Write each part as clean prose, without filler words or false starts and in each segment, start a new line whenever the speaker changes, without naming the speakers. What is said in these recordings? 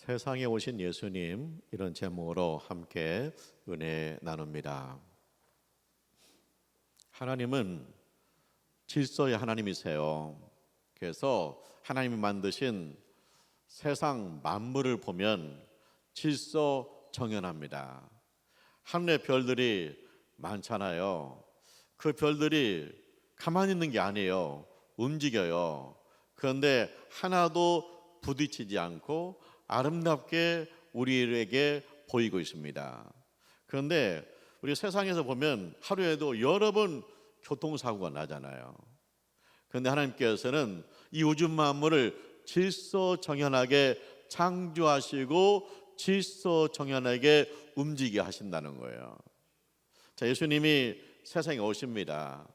세상에 오신 예수님, 이런 제목으로 함께 은혜 나눕니다. 하나님은 질서의 하나님이세요. 그래서 하나님이 만드신 세상 만물을 보면 질서정연합니다. 하늘의 별들이 많잖아요. 그 별들이 가만히 있는 게 아니에요. 움직여요. 그런데 하나도 부딪히지 않고 아름답게 우리에게 보이고 있습니다. 그런데 우리 세상에서 보면 하루에도 여러 번 교통사고가 나잖아요. 그런데 하나님께서는 이 우주 만물을 질서정연하게 창조하시고 질서정연하게 움직이게 하신다는 거예요. 자, 예수님이 세상에 오십니다.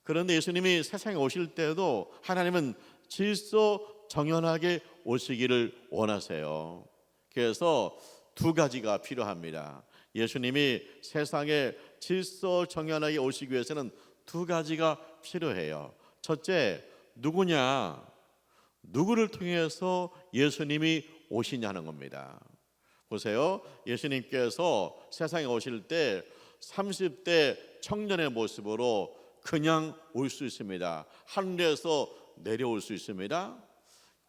그런데 예수님이 세상에 오실 때도 하나님은 질서정연하게 오시기를 원하세요. 그래서 두 가지가 필요합니다. 예수님이 세상에 질서정연하게 오시기 위해서는 두 가지가 필요해요. 첫째, 누구냐? 누구를 통해서 예수님이 오시냐는 겁니다. 보세요. 예수님께서 세상에 오실 때 30대 청년의 모습으로 그냥 올 수 있습니다. 하늘에서 내려올 수 있습니다.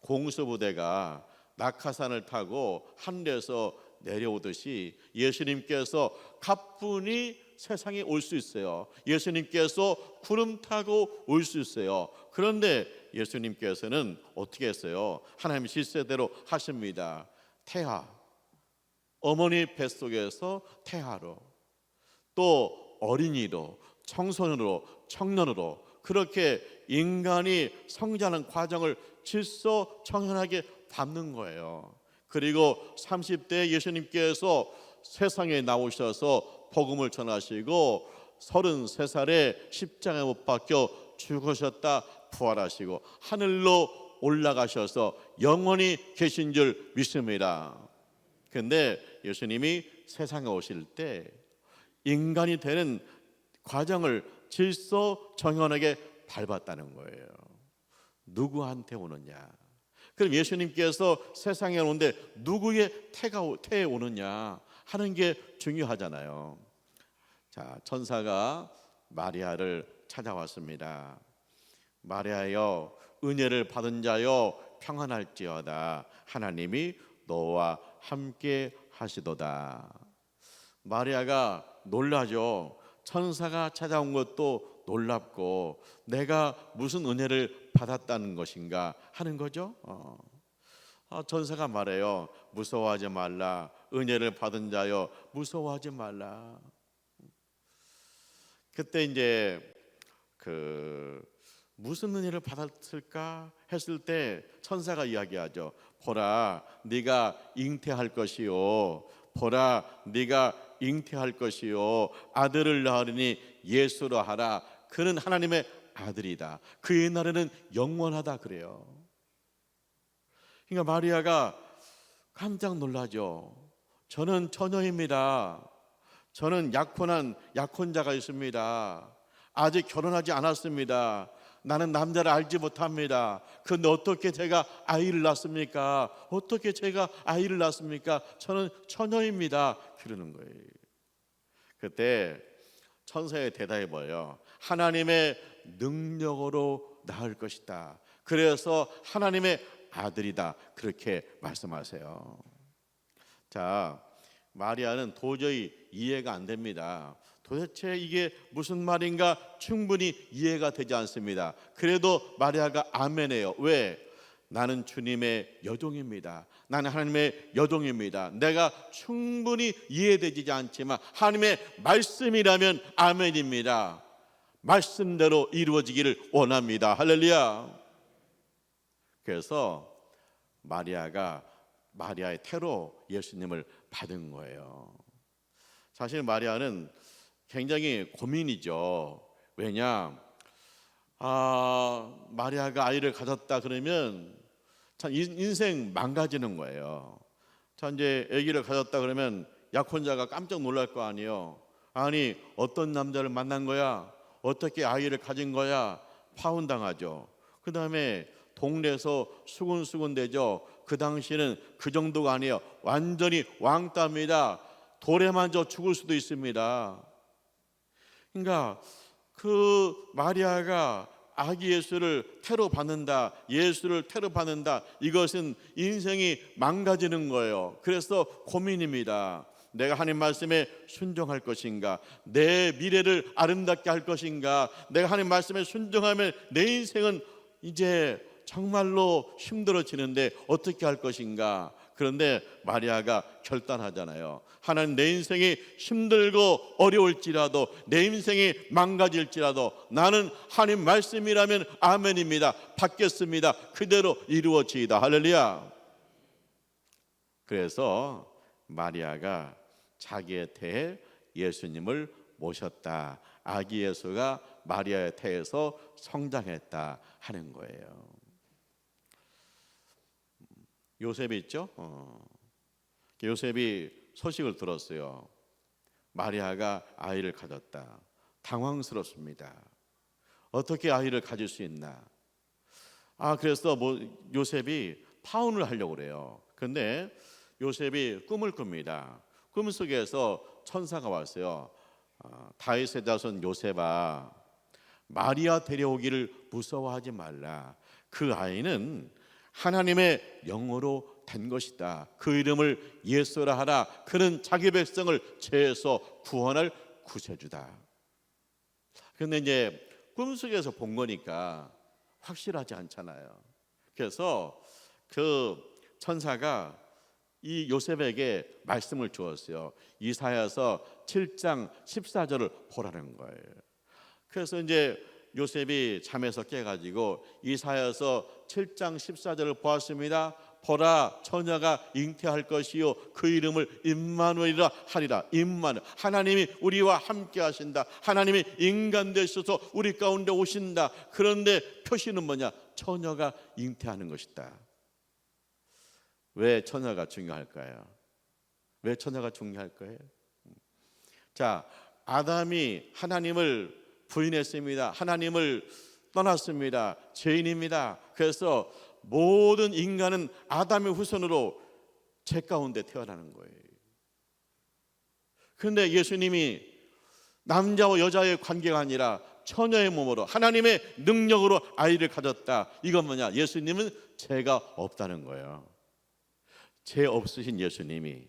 공수부대가 낙하산을 타고 하늘에서 내려오듯이 예수님께서 가뿐히 세상에 올 수 있어요. 예수님께서 구름 타고 올 수 있어요. 그런데 예수님께서는 어떻게 했어요? 하나님 질서대로 하십니다. 태아, 어머니 뱃속에서 태아로, 또 어린이로, 청소년으로, 청년으로 그렇게 인간이 성장하는 과정을 질서정연하게 밟는 거예요. 그리고 30대 예수님께서 세상에 나오셔서 복음을 전하시고 33살에 십자가에 못 박혀 죽으셨다 부활하시고 하늘로 올라가셔서 영원히 계신 줄 믿습니다. 그런데 예수님이 세상에 오실 때 인간이 되는 과정을 질서정연하게 밟았다는 거예요. 누구한테 오느냐? 그럼 예수님께서 세상에 오는데 누구의 태에 오느냐 하는 게 중요하잖아요. 자, 천사가 마리아를 찾아왔습니다. 마리아여, 은혜를 받은 자여, 평안할지어다. 하나님이 너와 함께 하시도다. 마리아가 놀라죠. 천사가 찾아온 것도 놀랍고 내가 무슨 은혜를 받았다는 것인가 하는 거죠. 천사가 말해요. 무서워하지 말라. 은혜를 받은 자여, 무서워하지 말라. 그때 이제 무슨 은혜를 받았을까 했을 때 천사가 이야기하죠. 보라, 네가 잉태할 것이요. 보라, 네가 잉태할 것이요. 아들을 낳으리니 예수로 하라. 그는 하나님의 아들이다. 그의 나라는 영원하다 그래요. 그러니까 마리아가 깜짝 놀라죠. 저는 처녀입니다. 저는 약혼자가 있습니다. 아직 결혼하지 않았습니다. 나는 남자를 알지 못합니다. 그런데 어떻게 제가 아이를 낳습니까? 어떻게 제가 아이를 낳습니까? 저는 처녀입니다. 그러는 거예요. 그때 천사의 대답이 뭐예요? 하나님의 능력으로 낳을 것이다. 그래서 하나님의 아들이다. 그렇게 말씀하세요. 자, 마리아는 도저히 이해가 안 됩니다. 도대체 이게 무슨 말인가 충분히 이해가 되지 않습니다. 그래도 마리아가 아멘해요. 왜? 나는 주님의 여종입니다. 나는 하나님의 여종입니다. 내가 충분히 이해되지 않지만 하나님의 말씀이라면 아멘입니다. 말씀대로 이루어지기를 원합니다. 할렐루야. 그래서 마리아의 태로 예수님을 받은 거예요. 사실 마리아는 굉장히 고민이죠. 왜냐? 마리아가 아이를 가졌다 그러면 참 인생 망가지는 거예요. 자, 이제 아기를 가졌다 그러면 약혼자가 깜짝 놀랄 거 아니에요. 아니, 어떤 남자를 만난 거야? 어떻게 아이를 가진 거야? 파혼당하죠. 그 다음에 동네에서 수군수군 대죠. 그 당시에는 그 정도가 아니에요. 완전히 왕따입니다. 돌에 만져 죽을 수도 있습니다. 그러니까 그 마리아가 아기 예수를 테러받는다, 예수를 테러받는다, 이것은 인생이 망가지는 거예요. 그래서 고민입니다. 내가 하나님 말씀에 순종할 것인가, 내 미래를 아름답게 할 것인가. 내가 하나님 말씀에 순종하면 내 인생은 이제 정말로 힘들어지는데 어떻게 할 것인가. 그런데 마리아가 결단하잖아요. 하나님, 내 인생이 힘들고 어려울지라도, 내 인생이 망가질지라도 나는 하나님 말씀이라면 아멘입니다. 받겠습니다. 그대로 이루어지이다. 할렐루야. 그래서 마리아가 자기의 태에 예수님을 모셨다. 아기 예수가 마리아의 태에서 성장했다 하는 거예요. 요셉이 있죠? 요셉이 소식을 들었어요. 마리아가 아이를 가졌다. 당황스럽습니다. 어떻게 아이를 가질 수 있나? 그래서 요셉이 파혼을 하려고 그래요. 그런데 요셉이 꿈을 꿉니다. 꿈속에서 천사가 왔어요. 다윗의 자손 요셉아, 마리아 데려오기를 무서워하지 말라. 그 아이는 하나님의 영으로 된 것이다. 그 이름을 예수라 하라. 그는 자기 백성을 죄에서 구원할 구세주다. 그런데 이제 꿈속에서 본 거니까 확실하지 않잖아요. 그래서 그 천사가 이 요셉에게 말씀을 주었어요. 이사야서 7장 14절을 보라는 거예요. 그래서 이제 요셉이 잠에서 깨가지고 이사야서 7장 14절을 보았습니다. 보라, 처녀가 잉태할 것이요 그 이름을 임마누엘이라 하리라. 임마누엘, 하나님이 우리와 함께 하신다. 하나님이 인간 되셔서 우리 가운데 오신다. 그런데 표시는 뭐냐? 처녀가 잉태하는 것이다. 왜 처녀가 중요할까요? 왜 처녀가 중요할 거예요? 자, 아담이 하나님을 부인했습니다. 하나님을 떠났습니다. 죄인입니다. 그래서 모든 인간은 아담의 후손으로 죄 가운데 태어나는 거예요. 그런데 예수님이 남자와 여자의 관계가 아니라 처녀의 몸으로 하나님의 능력으로 아이를 가졌다. 이건 뭐냐? 예수님은 죄가 없다는 거예요. 죄 없으신 예수님이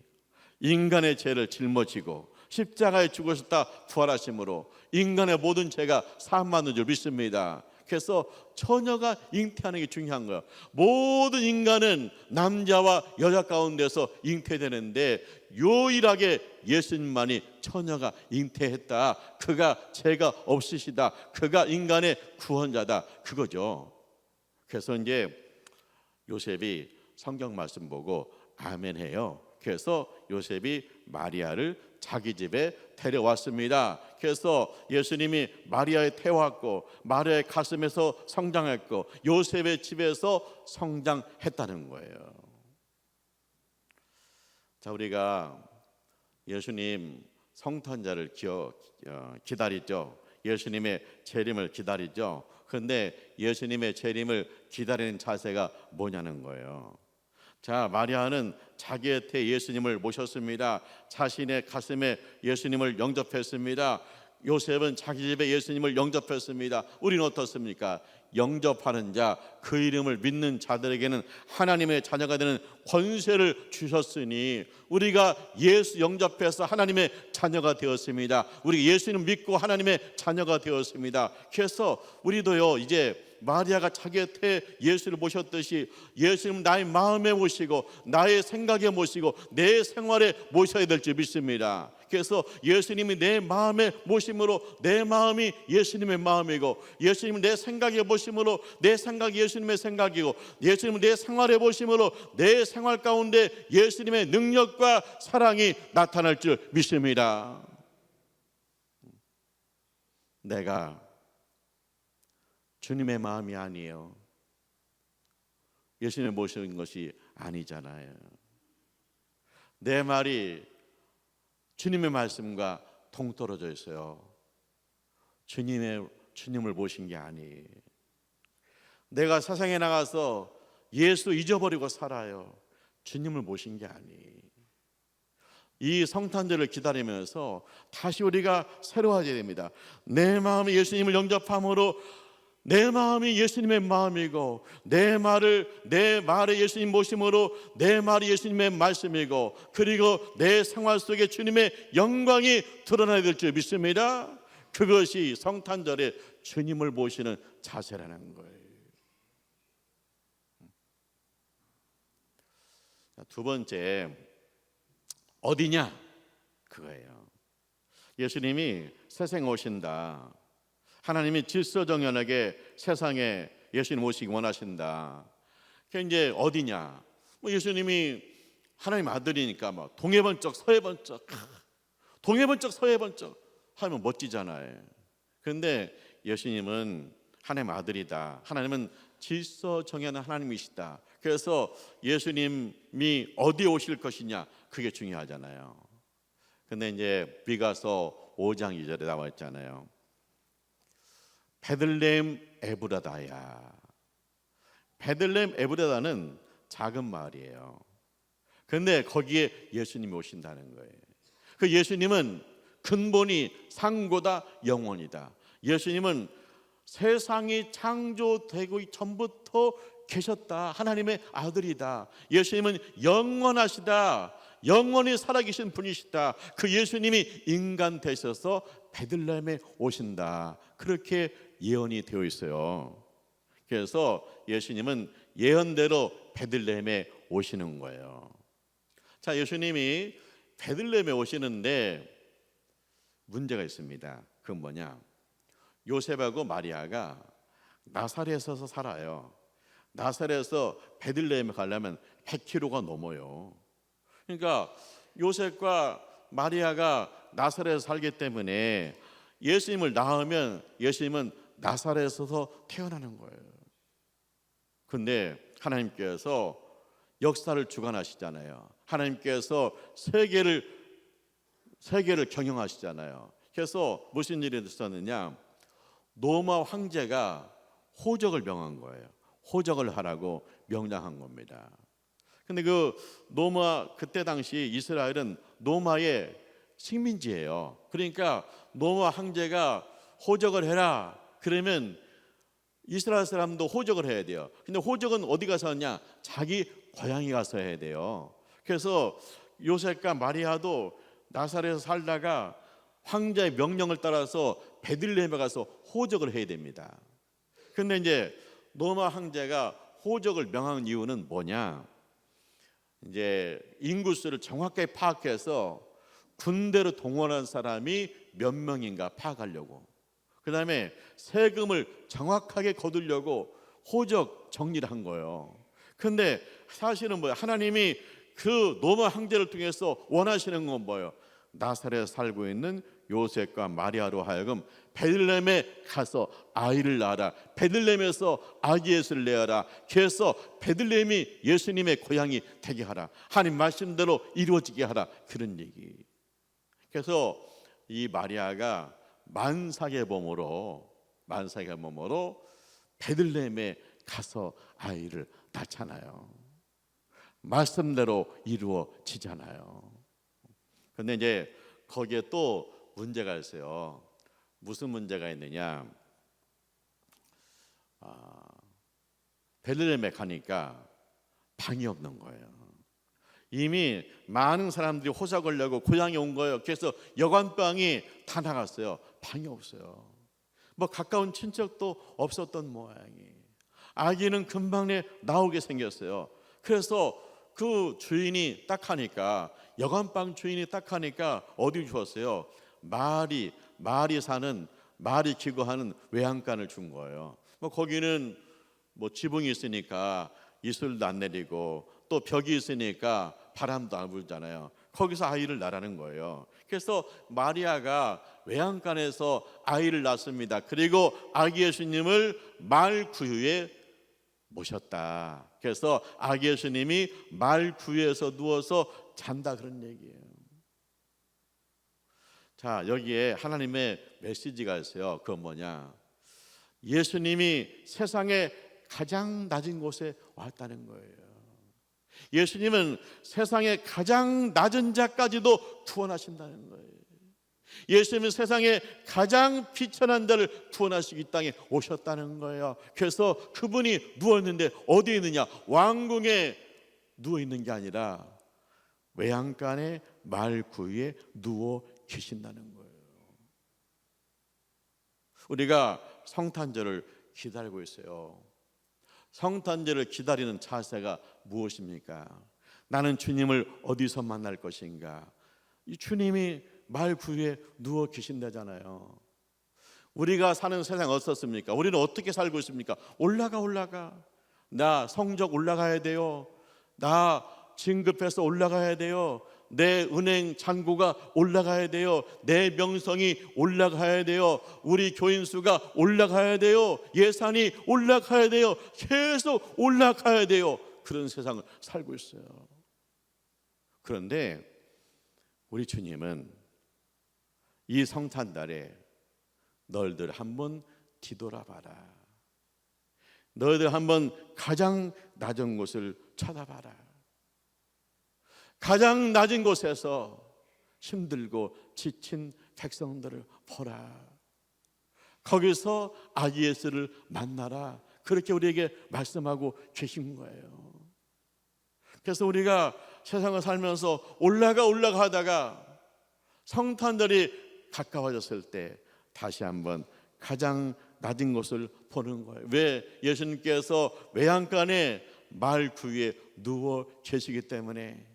인간의 죄를 짊어지고 십자가에 죽으셨다 부활하심으로 인간의 모든 죄가 사함받는 줄 믿습니다. 그래서 처녀가 잉태하는 게 중요한 거예요. 모든 인간은 남자와 여자 가운데서 잉태되는데 유일하게 예수님만이 처녀가 잉태했다. 그가 죄가 없으시다. 그가 인간의 구원자다. 그거죠. 그래서 이제 요셉이 성경 말씀 보고 아멘해요. 그래서 요셉이 마리아를 자기 집에 데려왔습니다. 그래서 예수님이 마리아에 태웠고 마리아의 가슴에서 성장했고 요셉의 집에서 성장했다는 거예요. 자, 우리가 예수님 성탄절을 기다리죠. 예수님의 재림을 기다리죠. 그런데 예수님의 재림을 기다리는 자세가 뭐냐는 거예요. 자, 마리아는 자기의 태 예수님을 모셨습니다. 자신의 가슴에 예수님을 영접했습니다. 요셉은 자기 집에 예수님을 영접했습니다. 우리는 어떻습니까? 영접하는 자, 그 이름을 믿는 자들에게는 하나님의 자녀가 되는 권세를 주셨으니 우리가 예수 영접해서 하나님의 자녀가 되었습니다. 우리 예수님 믿고 하나님의 자녀가 되었습니다. 그래서 우리도요, 이제 마리아가 자기의 태 예수를 모셨듯이 예수님 나의 마음에 모시고 나의 생각에 모시고 내 생활에 모셔야 될 줄 믿습니다. 그래서 예수님이 내 마음에 모심으로 내 마음이 예수님의 마음이고 예수님은 내 생각에 모심으로 내 생각이 예수님의 생각이고 예수님은 내 생활에 모심으로 내 생활 가운데 예수님의 능력과 사랑이 나타날 줄 믿습니다. 내가 주님의 마음이 아니에요. 예수님을 모시는 것이 아니잖아요. 내 말이 주님의 말씀과 동떨어져 있어요. 주님을 모신 게 아니에요. 내가 세상에 나가서 예수 잊어버리고 살아요. 주님을 모신 게 아니. 이 성탄절을 기다리면서 다시 우리가 새로워져야 됩니다. 내 마음이 예수님을 영접함으로 내 마음이 예수님의 마음이고 내 말에 예수님 모심으로 내 말이 예수님의 말씀이고 그리고 내 생활 속에 주님의 영광이 드러나야 될 줄 믿습니다. 그것이 성탄절에 주님을 모시는 자세라는 거예요. 두 번째, 어디냐? 그거예요. 예수님이 세상에 오신다. 하나님이 질서정연하게 세상에 예수님 오시기 원하신다. 그게 이제 어디냐? 예수님이 하나님 아들이니까 막 동해 번쩍 서해 번쩍 동해 번쩍 서해 번쩍 하면 멋지잖아요. 그런데 예수님은 하나님 아들이다. 하나님은 질서정연한 하나님이시다. 그래서 예수님이 어디에 오실 것이냐, 그게 중요하잖아요. 근데 이제 미가서 5장 2절에 나와 있잖아요. 베들레헴 에브라다야. 베들레헴 에브라다는 작은 마을이에요. 그런데 거기에 예수님이 오신다는 거예요. 그 예수님은 근본이 상고다 영원이다. 예수님은 세상이 창조되기 전부터 계셨다. 하나님의 아들이다. 예수님은 영원하시다. 영원히 살아계신 분이시다. 그 예수님이 인간 되셔서 베들레헴에 오신다. 그렇게 예언이 되어 있어요. 그래서 예수님은 예언대로 베들레헴에 오시는 거예요. 자, 예수님이 베들레헴에 오시는데 문제가 있습니다. 그건 뭐냐? 요셉하고 마리아가 나사렛에서 살아요. 나사렛에서 베들레헴에 가려면 100km가 넘어요. 그러니까 요셉과 마리아가 나사렛에서 살기 때문에 예수님을 낳으면 예수님은 나사렛에서 태어나는 거예요. 근데 하나님께서 역사를 주관하시잖아요. 하나님께서 세계를 경영하시잖아요. 그래서 무슨 일이 있었느냐? 노마 황제가 호적을 명한 거예요. 호적을 하라고 명령한 겁니다. 근데 그 노마, 그때 당시 이스라엘은 노마의 식민지예요. 그러니까 노마 황제가 호적을 해라. 그러면 이스라엘 사람도 호적을 해야 돼요. 근데 호적은 어디 가서 하냐? 자기 고향에 가서 해야 돼요. 그래서 요셉과 마리아도 나사렛에서 살다가 황제의 명령을 따라서 베들레헴에 가서 호적을 해야 됩니다. 근데 이제 노마 황제가 호적을 명한 이유는 뭐냐? 이제 인구수를 정확하게 파악해서 군대로 동원한 사람이 몇 명인가 파악하려고. 그다음에 세금을 정확하게 거두려고 호적 정리를 한 거예요. 근데 사실은 뭐예요? 하나님이 그 노마 황제를 통해서 원하시는 건 뭐예요? 나사렛에 살고 있는 요셉과 마리아로 하여금 베들레헴에 가서 아이를 낳아라. 베들레헴에서 아기 예수를 내어라. 그래서 베들레헴이 예수님의 고향이 되게 하라. 하나님 말씀대로 이루어지게 하라. 그런 얘기. 그래서 이 마리아가 만삭의 몸으로 베들레헴에 가서 아이를 낳잖아요. 말씀대로 이루어지잖아요. 그런데 이제 거기에 또 문제가 있어요. 무슨 문제가 있느냐? 베들레헴에 가니까 방이 없는 거예요. 이미 많은 사람들이 호사 걸려고 고향에 온 거예요. 그래서 여관방이 다 나갔어요. 방이 없어요. 뭐 가까운 친척도 없었던 모양이. 아기는 금방 나오게 생겼어요. 그래서 그 주인이 딱 하니까, 여관방 주인이 딱 하니까 어디 주었어요? 말이 기거하는 외양간을 준 거예요. 뭐 거기는 뭐 지붕이 있으니까 이슬도 안 내리고 또 벽이 있으니까 바람도 안 불잖아요. 거기서 아이를 낳으라는 거예요. 그래서 마리아가 외양간에서 아이를 낳습니다. 그리고 아기 예수님을 말 구유에 모셨다. 그래서 아기 예수님이 말 구유에서 누워서 잔다, 그런 얘기예요. 자, 여기에 하나님의 메시지가 있어요. 그건 뭐냐? 예수님이 세상에 가장 낮은 곳에 왔다는 거예요. 예수님은 세상의 가장 낮은 자까지도 구원하신다는 거예요. 예수님은 세상에 가장 비천한 자를 구원하시기 땅에 오셨다는 거예요. 그래서 그분이 누웠는데 어디에 있느냐? 왕궁에 누워있는 게 아니라 외양간의 말구유에 누워 계신다는 거예요. 우리가 성탄절을 기다리고 있어요. 성탄절을 기다리는 자세가 무엇입니까? 나는 주님을 어디서 만날 것인가? 이 주님이 말구유에 누워 계신다잖아요. 우리가 사는 세상 어떻습니까? 우리는 어떻게 살고 있습니까? 올라가. 나 성적 올라가야 돼요. 나 진급해서 올라가야 돼요. 내 은행 잔고가 올라가야 돼요. 내 명성이 올라가야 돼요. 우리 교인 수가 올라가야 돼요. 예산이 올라가야 돼요. 계속 올라가야 돼요. 그런 세상을 살고 있어요. 그런데 우리 주님은 이 성탄달에 너희들 한번 뒤돌아봐라. 너희들 한번 가장 낮은 곳을 쳐다봐라. 가장 낮은 곳에서 힘들고 지친 백성들을 보라. 거기서 아기 예수를 만나라. 그렇게 우리에게 말씀하고 계신 거예요. 그래서 우리가 세상을 살면서 올라가다가 성탄절이 가까워졌을 때 다시 한번 가장 낮은 곳을 보는 거예요. 왜? 예수님께서 외양간에 말구유에 누워 계시기 때문에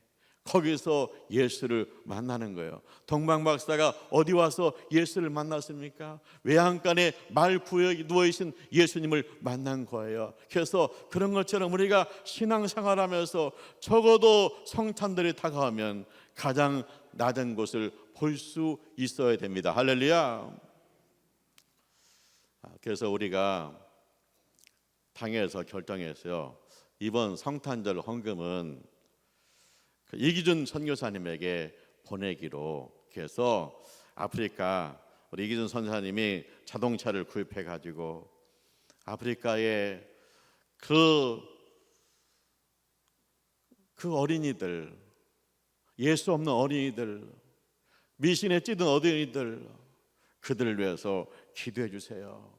거기서 예수를 만나는 거예요. 동방박사가 어디 와서 예수를 만났습니까? 외양간에 말구유에 누워계신 예수님을 만난 거예요. 그래서 그런 것처럼 우리가 신앙생활하면서 적어도 성탄절이 다가오면 가장 낮은 곳을 볼 수 있어야 됩니다. 할렐루야. 그래서 우리가 당에서 결정했어요. 이번 성탄절 헌금은 이기준 선교사님에게 보내기로 해서 아프리카 우리 이기준 선교사님이 자동차를 구입해 가지고 아프리카의 그 어린이들, 예수 없는 어린이들, 미신에 찌든 어린이들, 그들을 위해서 기도해 주세요.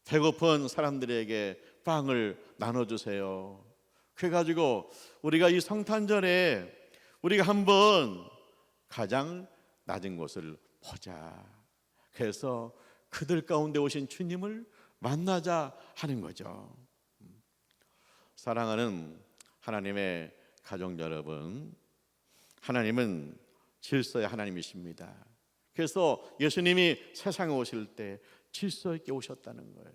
배고픈 사람들에게 빵을 나눠주세요. 그래가지고 우리가 이 성탄절에 우리가 한번 가장 낮은 곳을 보자. 그래서 그들 가운데 오신 주님을 만나자 하는 거죠. 사랑하는 하나님의 가족 여러분, 하나님은 질서의 하나님이십니다. 그래서 예수님이 세상에 오실 때 질서 있게 오셨다는 거예요.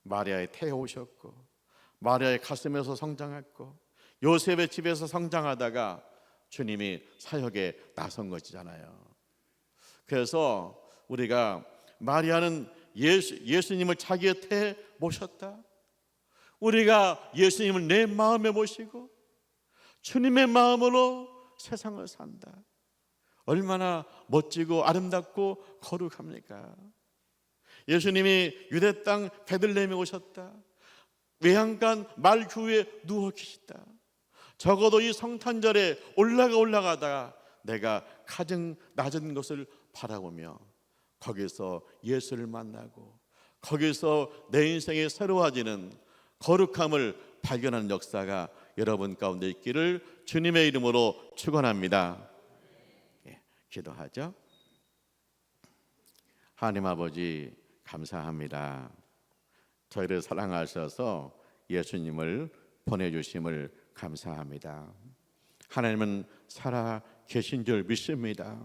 마리아의 태에 오셨고 마리아의 가슴에서 성장했고 요셉의 집에서 성장하다가 주님이 사역에 나선 것이잖아요. 그래서 우리가 마리아는 예수님을 자기의 태에 모셨다. 우리가 예수님을 내 마음에 모시고 주님의 마음으로 세상을 산다. 얼마나 멋지고 아름답고 거룩합니까? 예수님이 유대 땅 베들레헴에 오셨다. 외양간 말구유에 누워 계시다. 적어도 이 성탄절에 올라가다가 내가 가장 낮은 곳을 바라보며 거기서 예수를 만나고 거기서 내 인생이 새로워지는 거룩함을 발견하는 역사가 여러분 가운데 있기를 주님의 이름으로 축원합니다. 기도하죠. 하나님 아버지 감사합니다. 저희를 사랑하셔서 예수님을 보내주심을 감사합니다. 하나님은 살아 계신 줄 믿습니다.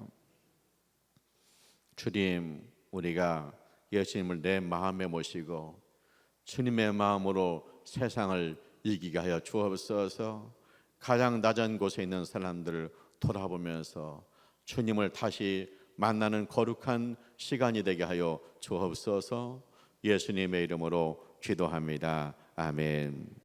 주님, 우리가 예수님을 내 마음에 모시고 주님의 마음으로 세상을 이기게 하여 주옵소서. 가장 낮은 곳에 있는 사람들을 돌아보면서 주님을 다시 만나는 거룩한 시간이 되게 하여 주옵소서. 예수님의 이름으로 기도합니다. 아멘.